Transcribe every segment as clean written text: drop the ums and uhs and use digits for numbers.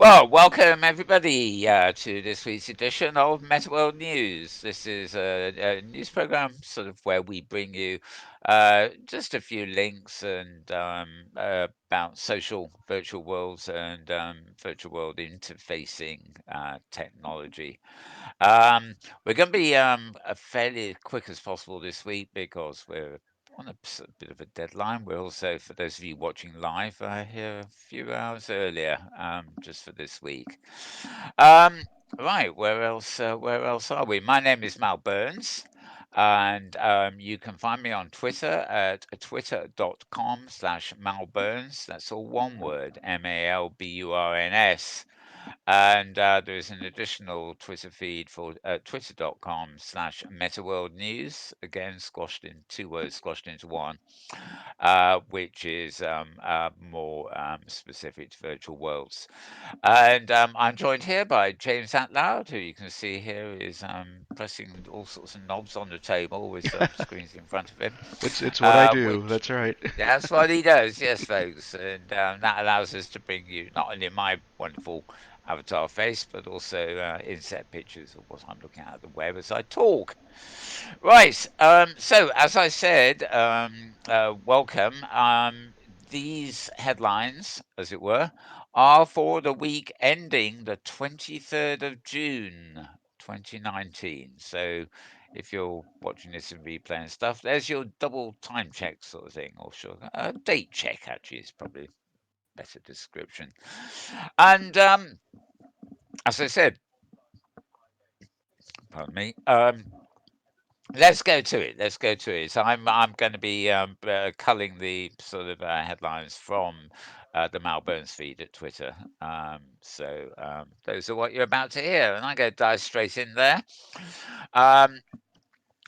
Well, welcome everybody to this week's edition of Metaworld News. This is a news program, sort of where we bring you just a few links and about social virtual worlds and virtual world interfacing technology. We're going to be fairly quick as possible this week because we're on a bit of a deadline. We're also, for those of you watching live, here a few hours earlier, just for this week. Um, right, where else are we? My name is Mal Burns. And you can find me on Twitter at twitter.com/malburns. That's all one word, Malburns. And there's an additional Twitter feed for twitter.com/metaworld news. Again, squashed in two words, squashed into one, which is more specific to virtual worlds. And I'm joined here by James Atloud, who you can see here is pressing all sorts of knobs on the table with screens in front of him, It's what I do. which That's right. that's what he does, yes, folks. And that allows us to bring you not only my wonderful avatar face, but also inset pictures of what I'm looking at the web as I talk. Right. So, as I said, welcome. These headlines, as it were, are for the week ending the 23rd of June, 2019. So, if you're watching this in replay and stuff, there's your double time check sort of thing, or sure, date check actually is probably better description. And as I said, pardon me. Let's go to it. Let's go to it. So I'm going to be culling the sort of headlines from the Mal Burns feed at Twitter. Those are what you're about to hear, and I'm going to dive straight in there. Um,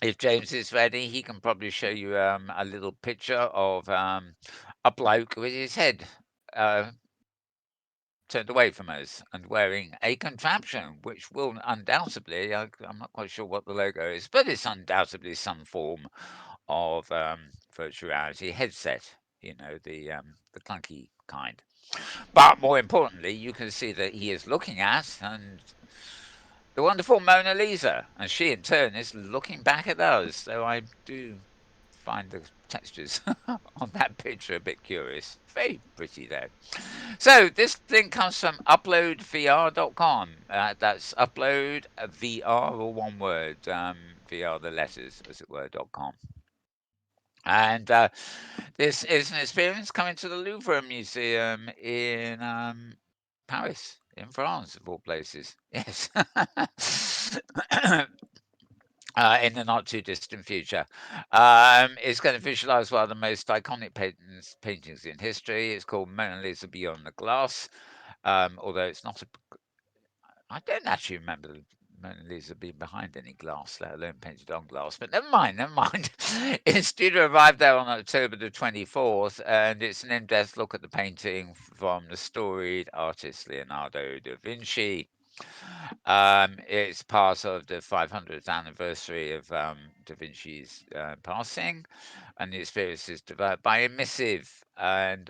if James is ready, he can probably show you a little picture of a bloke with his head uh, turned away from us and wearing a contraption, which will undoubtedly, I'm not quite sure what the logo is, but it's undoubtedly some form of virtual reality headset. You know, the clunky kind. But more importantly, you can see that he is looking at and the wonderful Mona Lisa, and she in turn is looking back at us. So I do find the textures on that picture a bit curious. Very pretty though. So this link comes from uploadvr.com. That's upload VR or one word, VR the letters as it were .com. And this is an experience coming to the Louvre Museum in Paris, in France, of all places. Yes. In the not too distant future. It's going to visualize one of the most iconic paintings in history. It's called Mona Lisa Beyond the Glass. Although it's not a, I don't actually remember the Mona Lisa being behind any glass, let alone painted on glass. But never mind, never mind. It's due to arrive there on October the 24th, and it's an in-depth look at the painting from the storied artist Leonardo da Vinci. It's part of the 500th anniversary of Da Vinci's passing, and the experience is developed by Emissive and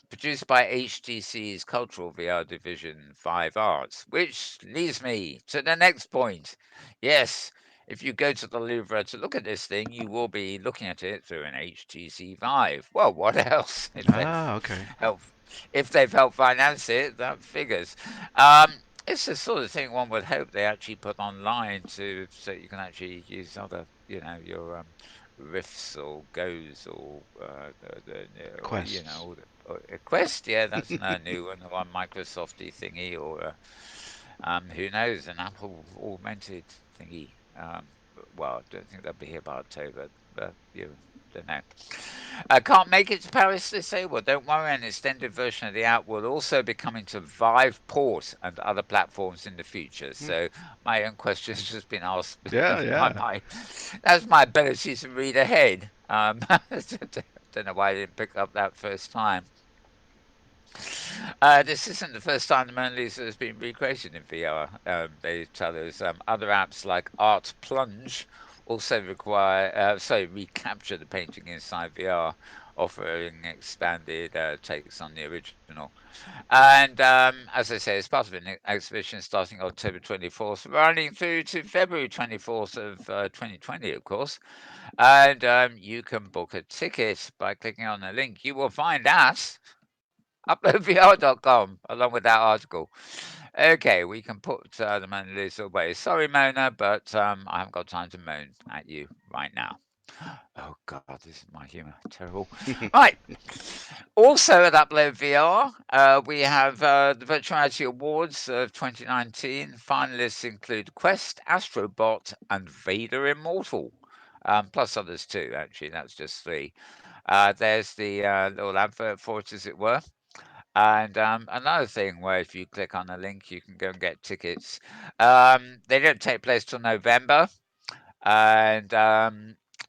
produced by HTC's Cultural VR Division 5 Arts, which leads me to the next point. Yes, if you go to the Louvre to look at this thing, you will be looking at it through an HTC Vive. Well, what else? Ah, okay. Helped, if they've helped finance it, that figures. Um, it's the sort of thing one would hope they actually put online to so you can actually use other, your Rifts or Goes or Quests. a Quest. Yeah, that's no new one, or a Microsofty thingy, or who knows, an Apple augmented thingy. Well, I don't think they'll be here by October, but you don't know. Can't make it to Paris, they say. Well, don't worry, an extended version of the app will also be coming to Vive Port and other platforms in the future. Hmm. So my own question's just been asked Yeah, by yeah. my. That's my ability to read ahead. Don't know why I didn't pick up that first time. This isn't the first time the Mona Lisa has been recreated in VR. They tell us other apps like Art Plunge also recapture the painting inside VR. offering expanded takes on the original. And as I say, it's part of an exhibition starting October 24th, running through to February 24th of 2020, of course. And you can book a ticket by clicking on the link. You will find us uploadvr.com along with that article. Okay, we can put the Mona Lisa away. Sorry, Mona, but I haven't got time to moan at you right now. Oh God, this is my humour. Terrible. Right. Also at Upload VR, we have the Virtuality Awards of 2019. Finalists include Quest, Astrobot, and Vader Immortal. Plus others too, actually. That's just three. There's the little advert for it, as it were. And another thing where if you click on the link, you can go and get tickets. They don't take place till November, and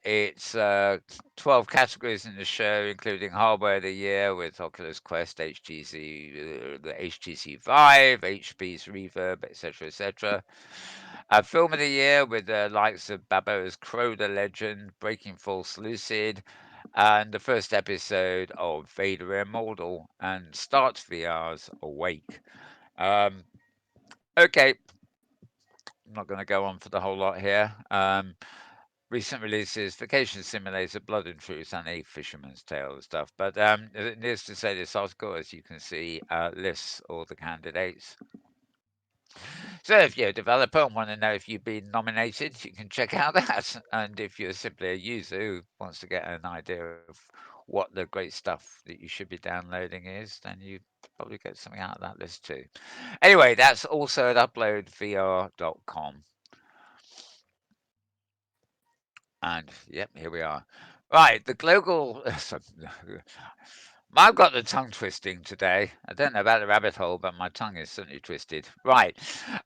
it's 12 categories in the show, including Hardware of the Year with Oculus Quest, HTC, the HTC Vive, HP's Reverb, etc., etc. Film of the Year with the likes of Babo's Crow the Legend, Breaking False Lucid, and the first episode of Vader Immortal and Start VR's Awake. Um, okay, I'm not going to go on for the whole lot here. Recent releases: Vacation Simulator, Blood and Truth, and A Fisherman's Tale and stuff. But needless to say, this article, as you can see, lists all the candidates. So if you're a developer and want to know if you've been nominated, you can check out that. And if you're simply a user who wants to get an idea of what the great stuff that you should be downloading is, then you probably get something out of that list too. Anyway, that's also at uploadvr.com. And yep, here we are. Right, the global. I've got the tongue twisting today. I don't know about the rabbit hole, but my tongue is certainly twisted. Right.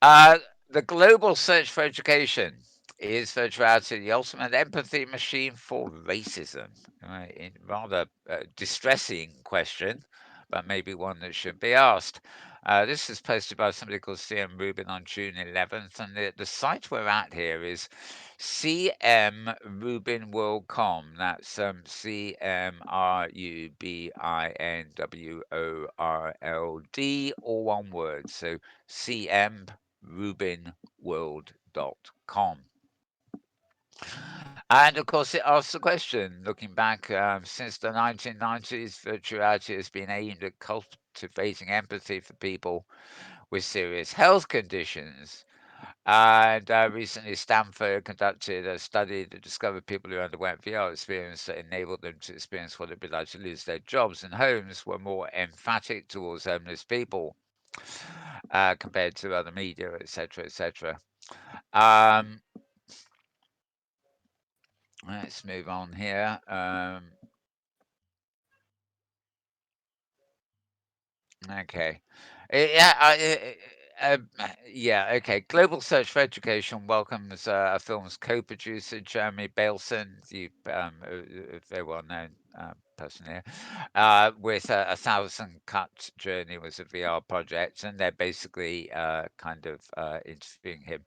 The global search for education is virtuality the ultimate empathy machine for racism? Right, rather distressing question, but maybe one that should be asked. This is posted by somebody called CM Rubin on June 11th, and the site we're at here is cmrubinworld.com. That's CMRUBINWORLD, all one word. So cmrubinworld.com. And of course, it asks the question looking back, since the 1990s, virtuality has been aimed at cultivating empathy for people with serious health conditions. And recently, Stanford conducted a study that discovered people who underwent VR experience that enabled them to experience what it'd be like to lose their jobs and homes were more emphatic towards homeless people compared to other media, etc., etc. Um, let's move on here. Okay. Yeah, yeah, okay. Global Search for Education welcomes a film's co-producer, Jeremy Bailson, the very well-known person here, with a thousand cut journey was a VR project, and they're basically kind of interviewing him.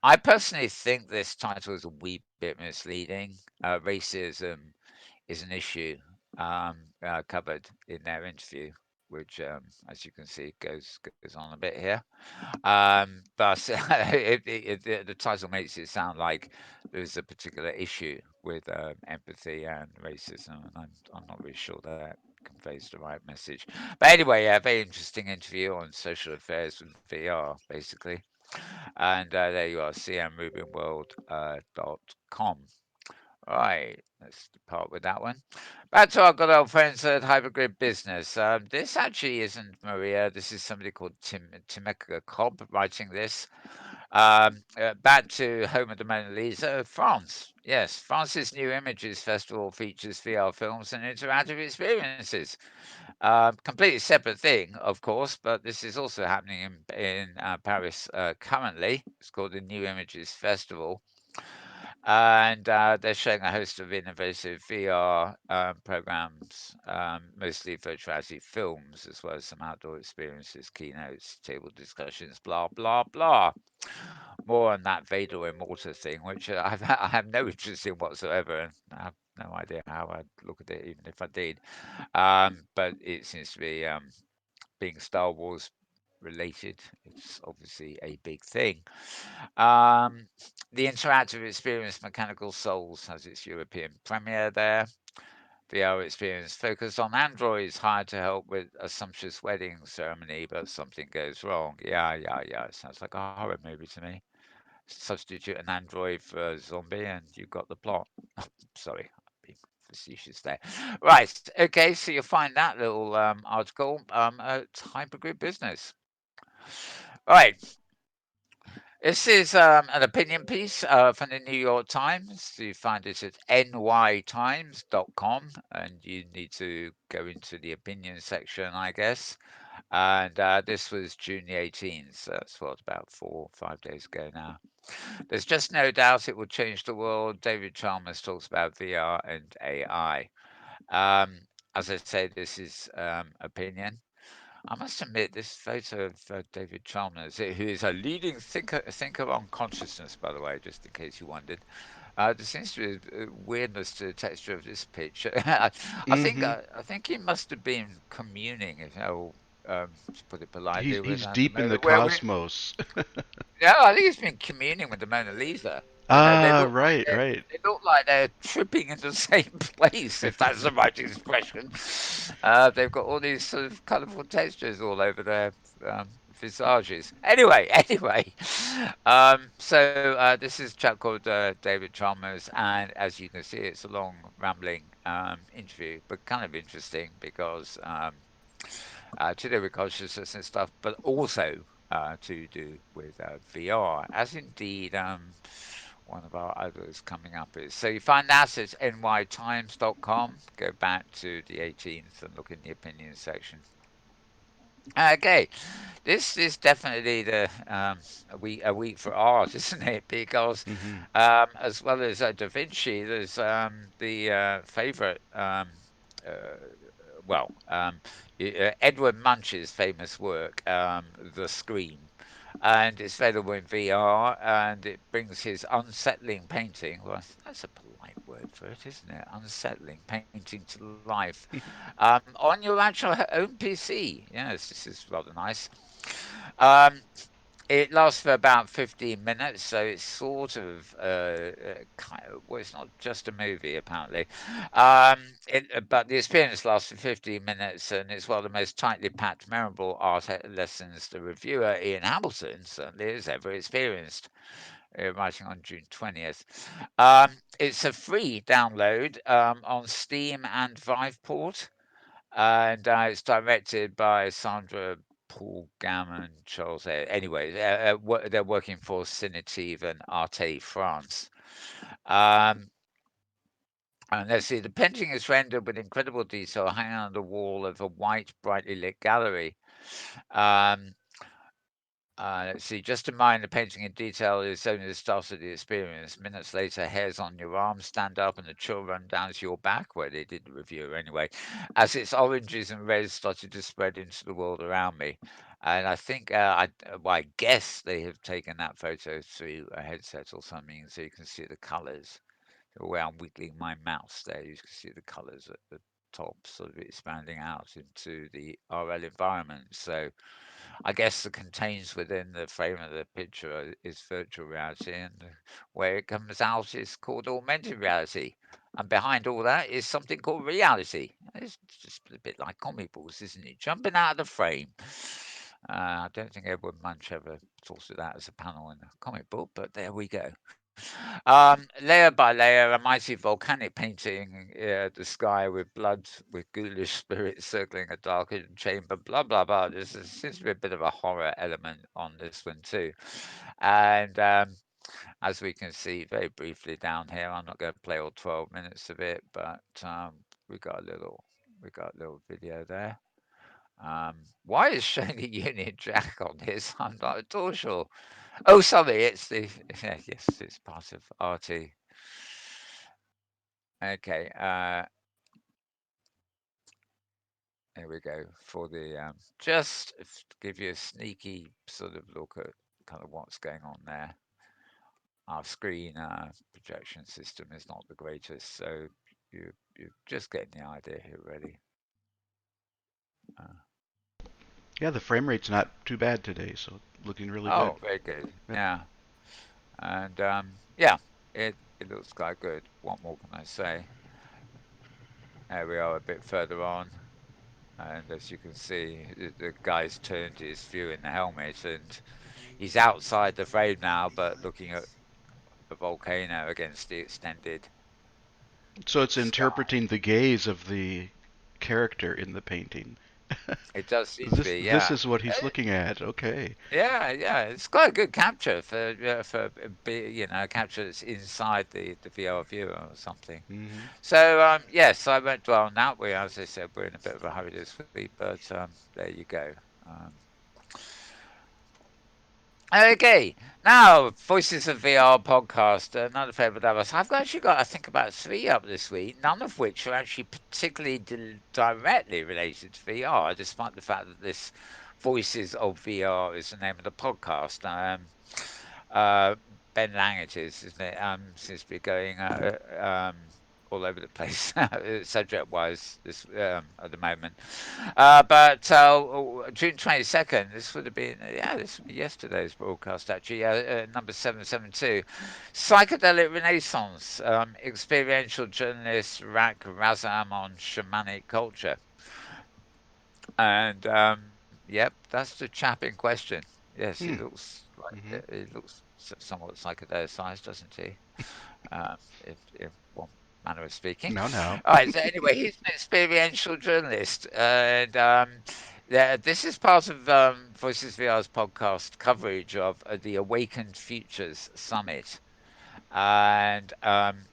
I personally think this title is a wee bit misleading. Racism is an issue covered in their interview, which, as you can see, goes on a bit here. But the title makes it sound like there's a particular issue with empathy and racism, and I'm not really sure that conveys the right message. But anyway, yeah, very interesting interview on social affairs with VR, basically. And there you are, cmrubinworld.com. Right, let's depart with that one. Back to our good old friends at Hypergrid Business. This actually isn't Maria. This is somebody called Timeka Cobb writing this. Back to home of the Mona Lisa, France. Yes, France's New Images Festival features VR films and interactive experiences. Completely separate thing, of course, but this is also happening in Paris currently. It's called the New Images Festival, and they're showing a host of innovative VR programs, mostly virtuality films, as well as some outdoor experiences, keynotes, table discussions, blah, blah, blah. more on that Vader and Mortar thing, which I have no interest in whatsoever, and I have no idea how I'd look at it, even if I did. But it seems to be being Star Wars related. It's obviously a big thing. Um, the interactive experience Mechanical Souls has its European premiere there. VR experience focused on androids hired to help with a sumptuous wedding ceremony, but something goes wrong. Yeah, yeah, yeah. It sounds like a horror movie to me. Substitute an android for a zombie, and you've got the plot. Sorry, I'm being facetious there. Right. Okay. So you'll find that little article at Hypergrid Business. Right. This is an opinion piece from the New York Times. You find it at nytimes.com, and you need to go into the opinion section, I guess. And this was June the 18th, so that's what, about 4 or 5 days ago now. There's just no doubt it will change the world. David Chalmers talks about VR and AI. Um, as I say, this is opinion. I must admit, this photo of David Chalmers, who is a leading thinker on consciousness, by the way, just in case you wondered, there seems to be a weirdness to the texture of this picture. Hmm. I think he must have been communing, if to put it politely, with He's the deep in Mona. the cosmos. Yeah, I think he's been communing with the Mona Lisa. You know, Ah, right, right. they look like they're tripping in the same place, if that's the right expression. They've got all these sort of colourful textures all over their visages. Anyway, anyway, this is a chap called David Chalmers, and as you can see, it's a long, rambling interview, but kind of interesting because to do with consciousness and stuff, but also to do with VR, as indeed one of our others coming up is. So you find that at nytimes.com. Go back to the 18th and look in the opinion section. Okay, this is definitely a week for art, isn't it? Because Hmm. as well as Da Vinci, there's the favorite. Uh, Edward Munch's famous work, The Scream, and it's available in VR, and it brings his unsettling painting. Well, that's a polite word for it, isn't it? Unsettling painting to life on your actual own PC. Yes, this is rather nice. Um, it lasts for about 15 minutes, so it's sort of well, it's not just a movie apparently. But the experience lasts for 15 minutes, and it's one of the most tightly packed, memorable art lessons the reviewer Ian Hamilton certainly has ever experienced. Writing on June 20th. It's a free download on Steam and Viveport, and it's directed by Sandra Paul Gammon, Charles. Anyway, they're working for Cinetive and Arte France. Um, and let's see, the painting is rendered with incredible detail, hanging on the wall of a white, brightly lit gallery. Um, let's see, just to mind the painting in detail is only the start of the experience. Minutes later, hairs on your arms stand up and the chill run down to your back, where they did the review anyway, as its oranges and reds started to spread into the world around me. And I think, well, I guess they have taken that photo through a headset or something, so you can see the colours. The way I'm wiggling my mouse there, you can see the colours at the top sort of expanding out into the RL environment. So, I guess the contains within the frame of the picture is virtual reality, and where it comes out is called augmented reality. And behind all that is something called reality. It's just a bit like comic books, isn't it? Jumping out of the frame. I don't think Edward Munch ever thought of that as a panel in a comic book, but there we go. Layer by layer, a mighty volcanic painting the sky with blood, with ghoulish spirits circling a darkened chamber, blah, blah, blah. Seems to be a bit of a horror element on this one, too. And as we can see very briefly down here, I'm not going to play all 12 minutes of it, but we got a little. We got a little video there. Why is showing the Union Jack on this? I'm not at all sure. Oh, sorry, it's the yes, it's part of RT. Okay, here we go for the just to give you a sneaky sort of look at kind of what's going on there. our screen projection system is not the greatest, so you're just getting the idea here, really. Uh, Yeah, the frame rate's not too bad today, so looking really good. oh, very good. Yep. Yeah, and yeah, it looks quite good. What more can I say? There we are, a bit further on, and as you can see, the guy's turned his view in the helmet, and he's outside the frame now, but looking at the volcano against the extended So it's sky. interpreting the gaze of the character in the painting. It does seem to This be, this yeah. is what he's Eh, looking at. Okay. Yeah, yeah, it's quite a good capture for a capture that's inside the VR viewer or something. Hmm. So yes, I won't dwell on that. As I said, we're in a bit of a hurry this week, but there you go. Um, Okay, now Voices of VR podcast, another favourite of us. I've actually got, I think, about three up this week, none of which are actually particularly directly related to VR, despite the fact that this Voices of VR is the name of the podcast. Uh, Ben Lang it is, isn't it? Seems to be going all over the place, subject-wise, this at the moment. But June 22nd, this would have been, yeah, this would be yesterday's broadcast actually, number 772. Psychedelic Renaissance, experiential journalist Rak Razam on shamanic culture. And yep, that's the chap in question. Yes, he Hmm. looks like Hmm. he looks somewhat psychedelicized, doesn't he? In one manner of speaking. Now, now. All right. So anyway, he's an experiential journalist, and yeah, this is part of Voices VR's podcast coverage of the Awakened Futures Summit. And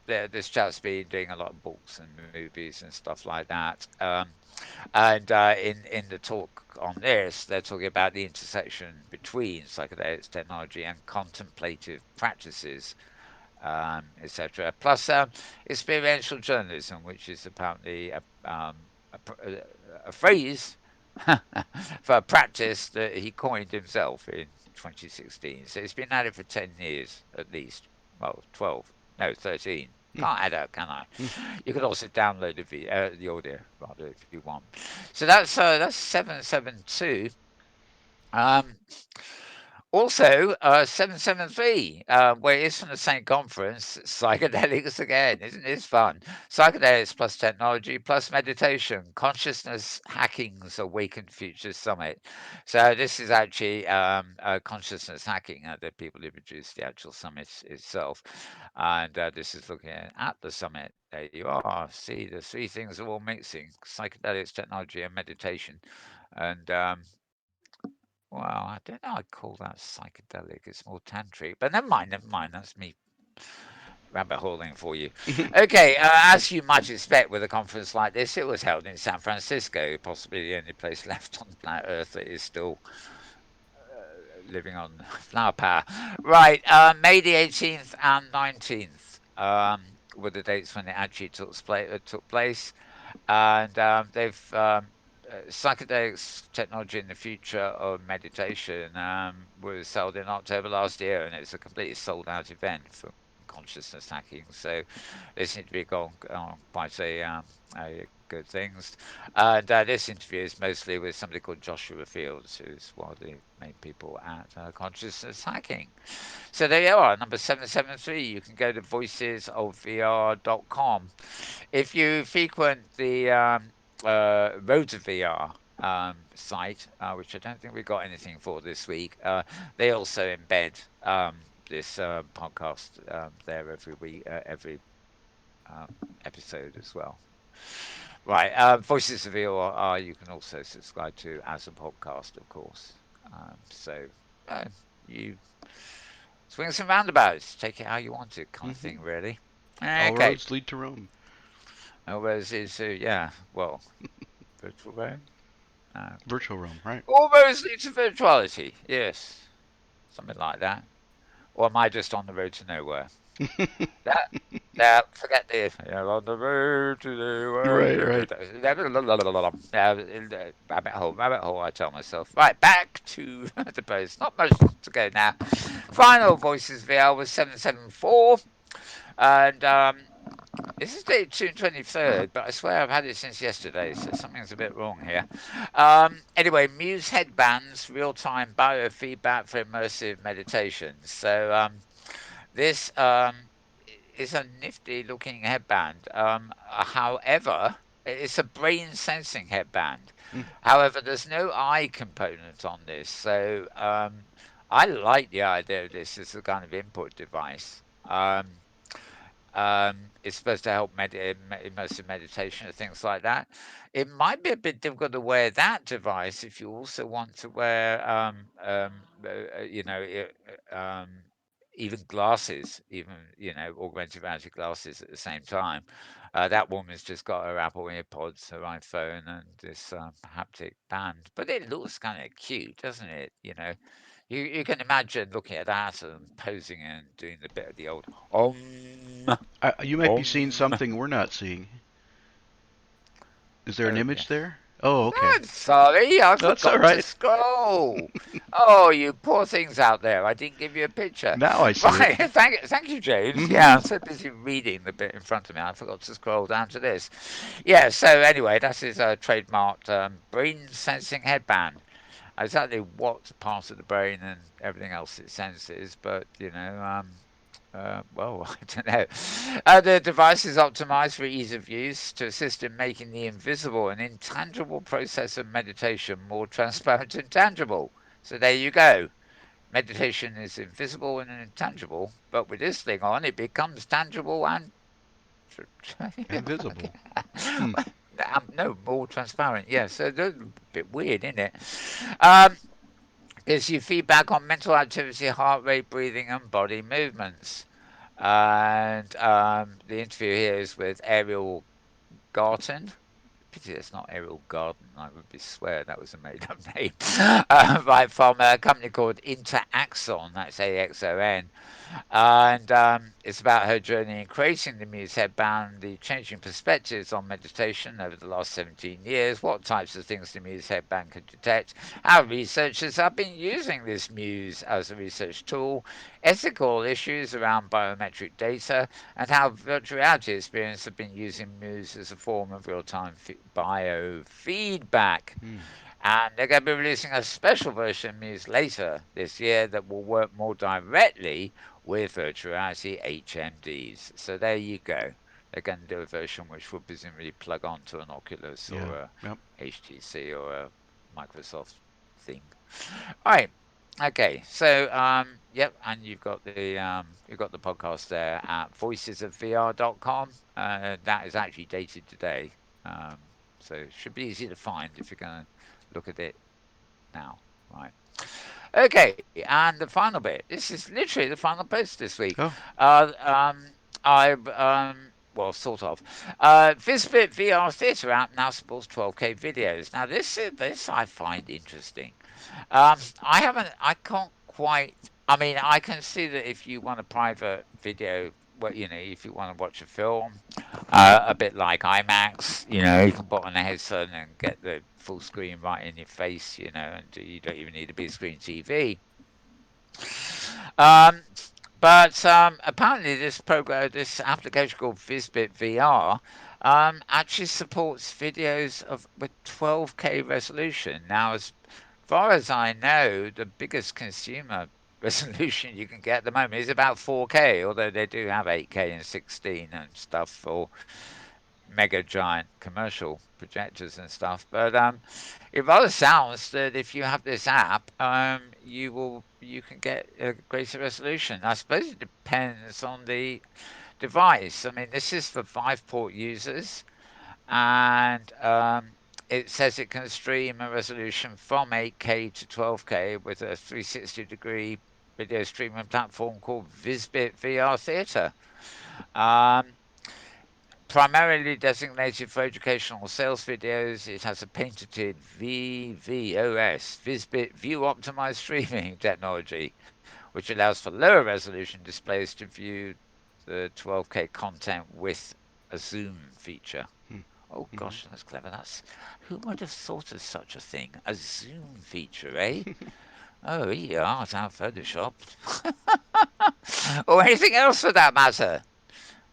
this chap's been doing a lot of books and movies and stuff like that. And in the talk on this, they're talking about the intersection between psychedelics technology and contemplative practices, etc. Plus experiential journalism, which is apparently a phrase for a practice that he coined himself in 2016. So it's been at it for 10 years at least. Well, 12, no, 13. Hmm. Can't add up, can I? Hmm. You could also download the audio rather if you want. So that's 772. Um, Also, 773, where it is from the same conference, psychedelics again. Isn't this fun? Psychedelics plus technology plus meditation, consciousness hacking's Awakened Futures Summit. So this is actually consciousness hacking, the people who produced the actual summit itself. And this is looking at the summit. There you are. See, the three things are all mixing: psychedelics, technology, and meditation. And well, I don't know. I'd call that psychedelic. It's more tantric, but never mind. Never mind. That's me rabbit holing for you. Okay, as you might expect with a conference like this, it was held in San Francisco, possibly the only place left on planet Earth that is still living on flower power. Right, May the 18th and 19th were the dates when it actually took place. And they've psychedelics technology in the future of meditation was held in October last year, and it's a completely sold out event for consciousness hacking. So they seem to be going on quite good things. And this interview is mostly with somebody called Joshua Fields, who's one of the main people at consciousness hacking. So there you are, number 773. You can go to voicesofvr.com. If you frequent the Road to VR site, which I don't think we got anything for this week, they also embed this podcast there every week, every episode as well. Right, Voices of VR you can also subscribe to as a podcast, of course. So uh, you swings and roundabouts, take it how you want it, kind of Hmm. thing, really. All Okay. roads lead to Rome. Whereas is yeah, well, virtual realm. No. Virtual Rome, right? Almost into virtuality, yes. Something like that. Or am I just on the road to nowhere? That, forget this. You're on the road to nowhere. Right, right. Rabbit hole, I tell myself. Right, back to the post. Not much to go now. Final Voices VR was 774, and this is dated June 23rd, but I swear I've had it since yesterday, so something's a bit wrong here. Anyway, Muse headbands, real-time biofeedback for immersive meditation. So this is a nifty looking headband. However, it's a brain sensing headband. Hmm. However, there's no eye component on this. So I like the idea of this as a kind of input device. It's supposed to help immersive meditation and things like that. It might be a bit difficult to wear that device if you also want to wear, you know, even glasses, even augmented reality glasses at the same time. That woman's just got her Apple EarPods, her iPhone, and this haptic band. But it looks kind of cute, doesn't it? You can imagine looking at that and posing and doing the bit of the old You might be seeing om. something we're not seeing. Is there an Oh image yes. there? Oh, okay. I'm sorry, I That's all forgot to right. scroll. Oh, you poor things out there. I didn't give you a picture. Now I see it. Right, thank you, James. Yeah, Hmm. I'm so busy reading the bit in front of me, I forgot to scroll down to this. Yeah, so anyway, that is a trademarked brain sensing headband. Exactly what part of the brain and everything else it senses, but well, I don't know. The device is optimized for ease of use to assist in making the invisible and intangible process of meditation more transparent and tangible. So there you go. Meditation is invisible and intangible, but with this thing on, it becomes tangible and Invisible. Hmm. no, more transparent. Yeah, so that's a bit weird, isn't it? Um, Gives you feedback on mental activity, heart rate, breathing, and body movements. And the interview here is with Ariel Garten. Pity it's not Ariel Garden. I would be swear that was a made-up name. Right, from a company called Interaxon. That's AXON. And it's about her journey in creating the Muse headband, the changing perspectives on meditation over the last 17 years, what types of things the Muse headband can detect, how researchers have been using this Muse as a research tool, ethical issues around biometric data, and how virtual reality experience have been using Muse as a form of real-time biofeedback. Hmm. And they're going to be releasing a special version of Muse later this year that will work more directly with virtual reality HMDs. So there you go. They're going to do a version which will presumably plug onto an Oculus Yeah. or a Yep. HTC or a Microsoft thing. All right. Okay. So yep, and you've got the podcast there at voicesofvr.com. That is actually dated today. Um, so it should be easy to find if you're going to look at it now. Right. Okay, and the final bit. This is literally the final post this week. Oh. Well, sort of. Fizbit VR Theatre app now supports 12K videos. Now, this I find interesting. I can't quite. I mean, I can see that if you want a private video, well, if you want to watch a film, a bit like IMAX, you can put on a headset and get the full screen right in your face, and you don't even need a big screen TV. Um, but apparently, this application called Fizbit VR, actually supports videos of with 12K resolution. Now, as far as I know, the biggest consumer resolution you can get at the moment is about 4K, although they do have 8K and 16 and stuff for mega giant commercial projectors and stuff. But it rather sounds that if you have this app, you can get a greater resolution. I suppose it depends on the device. I mean, this is for 5 port users, and it says it can stream a resolution from 8K to 12K with a 360-degree video streaming platform called Visbit VR Theatre. Um, Primarily designated for educational sales videos, it has a patented VVOS, Visbit View Optimized Streaming technology, which allows for lower resolution displays to view the 12K content with a zoom feature. Hmm. Oh Hmm. gosh, that's clever. Who would have thought of such a thing? A zoom feature, eh? Oh, yeah, it's out photoshopped. Or anything else for that matter.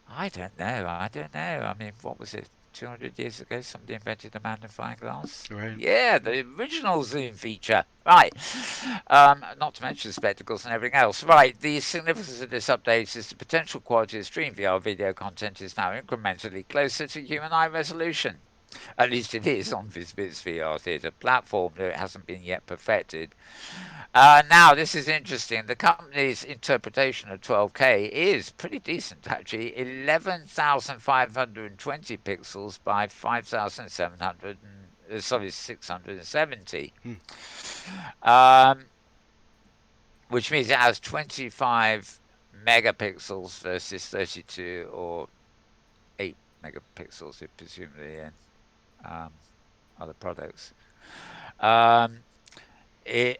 I don't know. I don't know. I mean, what was it? 200 years ago, somebody invented a magnifying glass. Right. Yeah, the original zoom feature. Right. Not to mention spectacles and everything else. Right. The significance of this update is the potential quality of stream VR video content is now incrementally closer to human eye resolution. At least it is on Visbit's VR theatre platform, though it hasn't been yet perfected. Now, this is interesting. The company's interpretation of 12K is pretty decent, actually. 11,520 pixels by 5,700, sorry, 670, Hmm. um, which means it has 25 megapixels versus 32 or 8 megapixels, presumably, in um, other products. Um, it,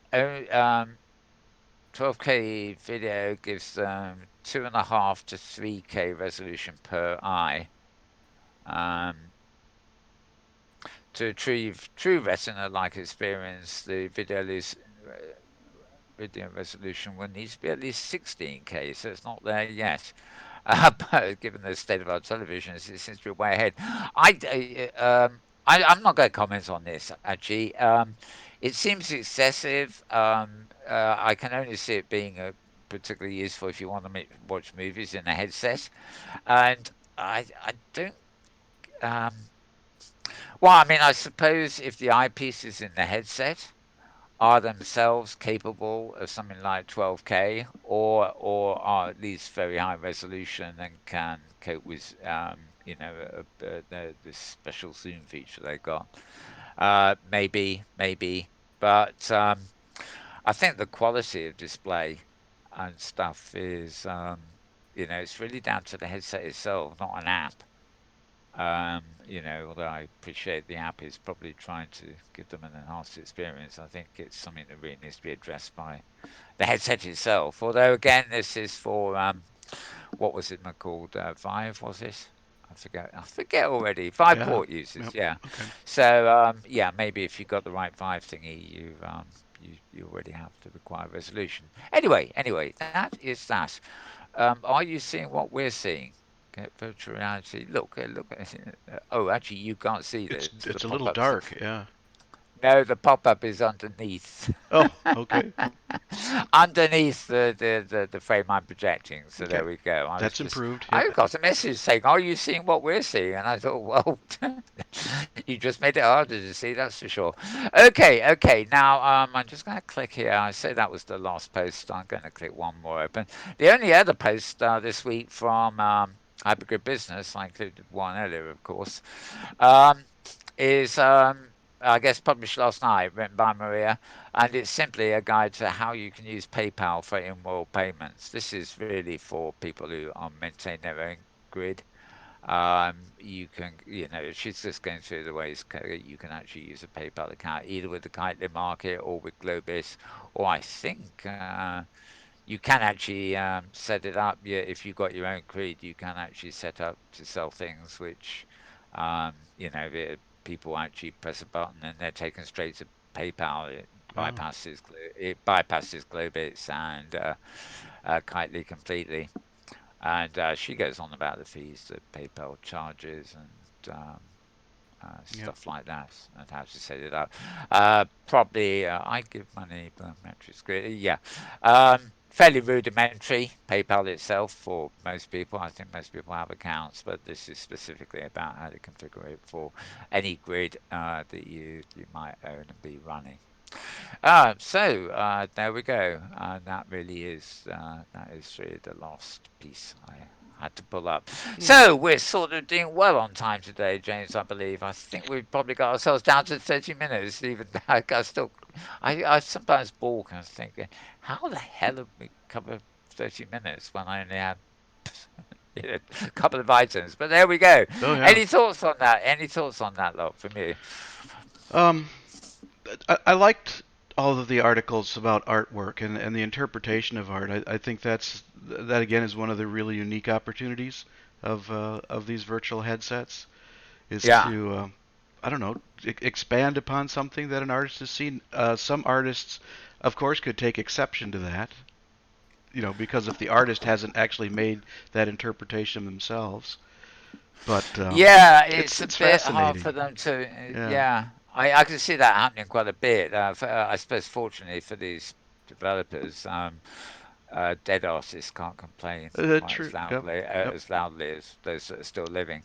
12K video gives 2.5 to 3K resolution per eye. Um, to achieve true retina-like experience, the video resolution will need to be at least 16K, so it's not there yet. But given the state of our televisions, it seems to be way ahead. I'm not going to comment on this actually. It seems excessive. I can only see it being particularly useful if you want to watch movies in a headset, and I don't. Um, well, I mean, I suppose if the eyepiece is in the headset, are themselves capable of something like 12K or are at least very high resolution and can cope with the special zoom feature they got. Maybe, but I think the quality of display and stuff is it's really down to the headset itself, not an app. Although I appreciate the app is probably trying to give them an enhanced experience, I think it's something that really needs to be addressed by the headset itself. Although again, this is for what was it called? Vive was it? I forget already. Vive Yeah. port users, Yep. yeah. Okay. So yeah, maybe if you got the right Vive thingy, you already have the required resolution. Anyway, that is that. Are you seeing what we're seeing? Get virtual reality. Look. Oh, actually, you can't see the It's a little pop-ups. dark. Yeah. No, the pop-up is underneath. Oh. Okay. Underneath the frame I'm projecting. So Okay. there we go. That's improved. I Yep. got a message saying, "Are you seeing what we're seeing?" And I thought, well, you just made it harder to see, that's for sure. Okay. Now I'm just going to click here. I say that was the last post. I'm going to click one more open. The only other post this week from Hypergrid Business, I included one earlier, of course, um, is I guess published last night, written by Maria, and it's simply a guide to how you can use PayPal for in-world payments. This is really for people who maintain their own grid. You can, she's just going through the ways you can actually use a PayPal account either with the Kitely Market or with Globis, or I think you can actually set it up. Yeah, if you've got your own grid, you can actually set up to sell things which, people actually press a button and they're taken straight to PayPal. Oh. It bypasses Globits and Kitely completely. And she goes on about the fees that PayPal charges and Yep. stuff like that, and how to set it up. Probably, I give money biometrics. Yeah, fairly rudimentary. PayPal itself for most people. I think most people have accounts, but this is specifically about how to configure it for any grid that you might own and be running. So there we go. That is really the last piece I had to pull up. Hmm. So we're sort of doing well on time today, James. I believe. I think we've probably got ourselves down to 30 minutes. Even I sometimes balk and think, how the hell have we covered 30 minutes when I only had a couple of items? But there we go. Oh yeah. Any thoughts on that? Any thoughts on that, lot from you? Um. I liked all of the articles about artwork and the interpretation of art. I think that again is one of the really unique opportunities of these virtual headsets is Yeah. to I don't know expand upon something that an artist has seen. Some artists of course, could take exception to that, because if the artist hasn't actually made that interpretation themselves. But Yeah, it's a it's bit hard for fascinating. them to. Yeah. Yeah, I can see that happening quite a bit. I suppose, fortunately for these developers, dead artists can't complain quite True. Yep. Yep. as loudly as those that are still living.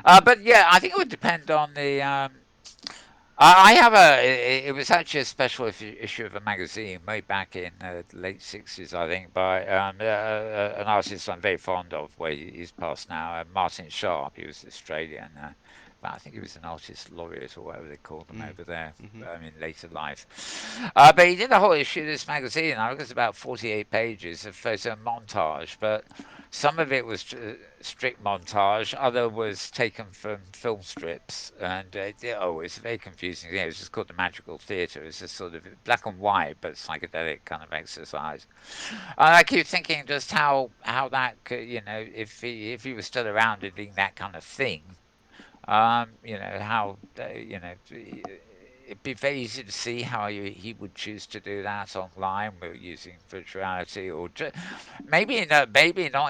But yeah, I think it would depend on the. I have it was actually a special issue of a magazine made back in the late 60s, I think, by an artist I'm very fond of, where he's passed now, Martin Sharp. He was Australian. But I think he was an artist laureate or whatever they called them Mm. over there Hmm. in later life. But he did a whole issue of this magazine. I think it was about 48 pages of photo montage, but some of it was strict montage, other was taken from film strips, and it's very confusing. Yeah, it was just called the Magical Theatre. It's just sort of black and white, but psychedelic kind of exercise. And I keep thinking just how that could, if he was still around and doing that kind of thing, how it'd be very easy to see how he would choose to do that online with using virtuality, or maybe not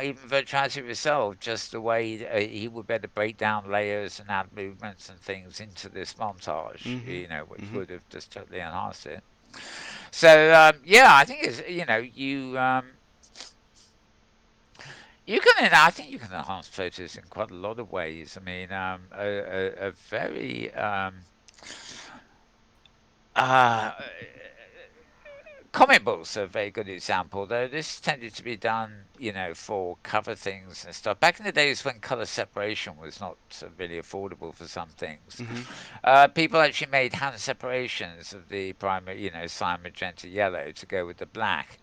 even virtuality itself, just the way he would better break down layers and add movements and things into this montage, Hmm. which Hmm. would have just totally enhanced it. So yeah, I think it's you can, I think you can enhance photos in quite a lot of ways. I mean, a very uh, comic books are a very good example, though this tended to be done, for cover things and stuff. Back in the days when color separation was not really affordable for some things, Hmm. people actually made hand separations of the primary, cyan, magenta, yellow to go with the black.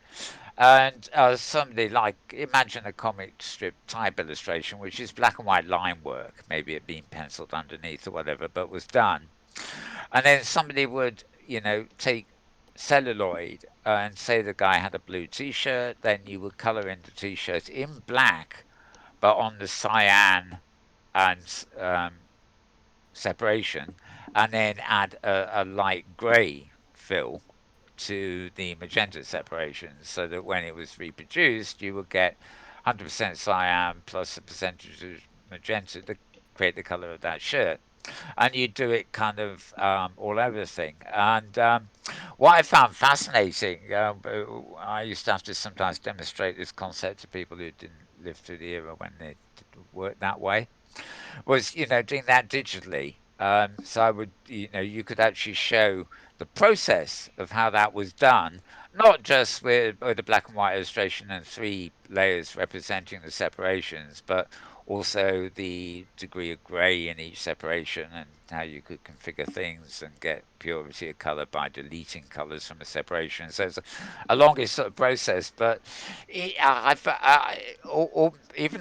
And somebody like, imagine a comic strip type illustration, which is black and white line work, maybe it being penciled underneath or whatever, but was done. And then somebody would, take celluloid and say the guy had a blue t-shirt, then you would color in the t-shirt in black, but on the cyan and separation, and then add a light grey fill to the magenta separation, so that when it was reproduced, you would get 100% cyan plus a percentage of magenta to create the color of that shirt. And you do it kind of all over the thing. And what I found fascinating, I used to have to sometimes demonstrate this concept to people who didn't live through the era when it worked that way, was doing that digitally. So I would you could actually show the process of how that was done, not just with a black and white illustration and three layers representing the separations, but also the degree of grey in each separation and how you could configure things and get purity of colour by deleting colours from a separation. So it's a longish sort of process, but even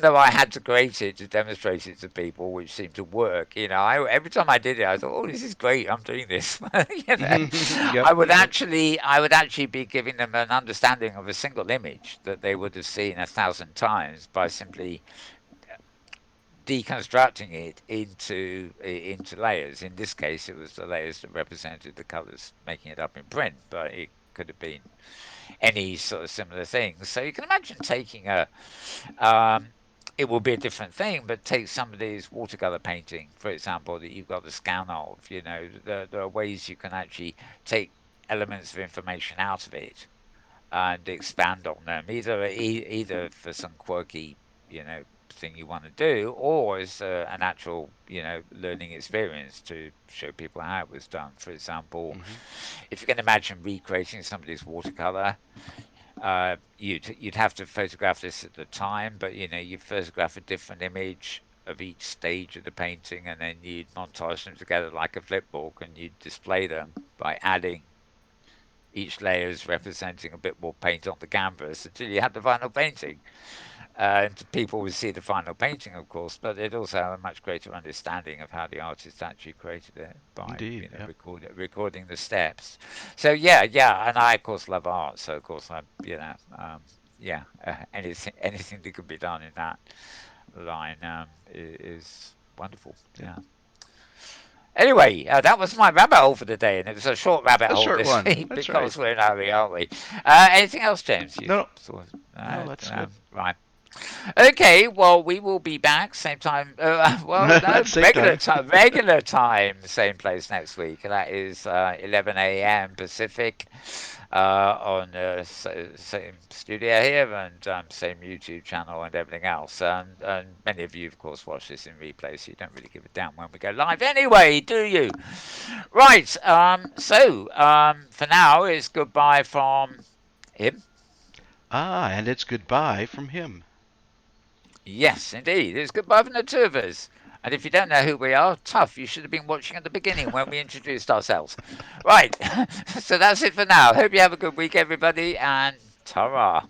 though I had to create it to demonstrate it to people, which seemed to work, every time I did it, I thought, "Oh, this is great! I'm doing this." you know, Yep. Yep. I would actually be giving them an understanding of a single image that they would have seen 1,000 times by simply deconstructing it into layers. In this case, it was the layers that represented the colours making it up in print, but it could have been any sort of similar things. So you can imagine taking um, it will be a different thing, but take somebody's watercolor painting, for example, that you've got the scan of. There are ways you can actually take elements of information out of it and expand on them, either for some quirky, thing you want to do, or as an actual, learning experience to show people how it was done. For example, Hmm. if you can imagine recreating somebody's watercolor, you'd have to photograph this at the time, but you photograph a different image of each stage of the painting, and then you'd montage them together like a flipbook, and you'd display them by adding each layer is representing a bit more paint on the canvas until you had the final painting. And people would see the final painting, of course, but they'd also have a much greater understanding of how the artist actually created it by, Indeed. Yep. recording the steps. So yeah, yeah, and I of course love art, so of course yeah, anything that can be done in that line is wonderful. Yep. Yeah. Anyway, that was my rabbit hole for the day, and it was a short rabbit A hole short this one. week That's right. because we're in a hurry, aren't we? Anything else, James? You No, sort of, no, that's good. right. Okay, well, we will be back same time. Well, no, Not same time. regular time, same place next week. That is 11 a.m. Pacific on same studio here and same YouTube channel and everything else. And many of you, of course, watch this in replay, so you don't really give a damn when we go live anyway, do you? Right. For now, it's goodbye from him. Ah, and it's goodbye from him. Yes, indeed. It's goodbye from the two of us. And if you don't know who we are, tough. You should have been watching at the beginning when we introduced ourselves. Right. So that's it for now. Hope you have a good week, everybody, and ta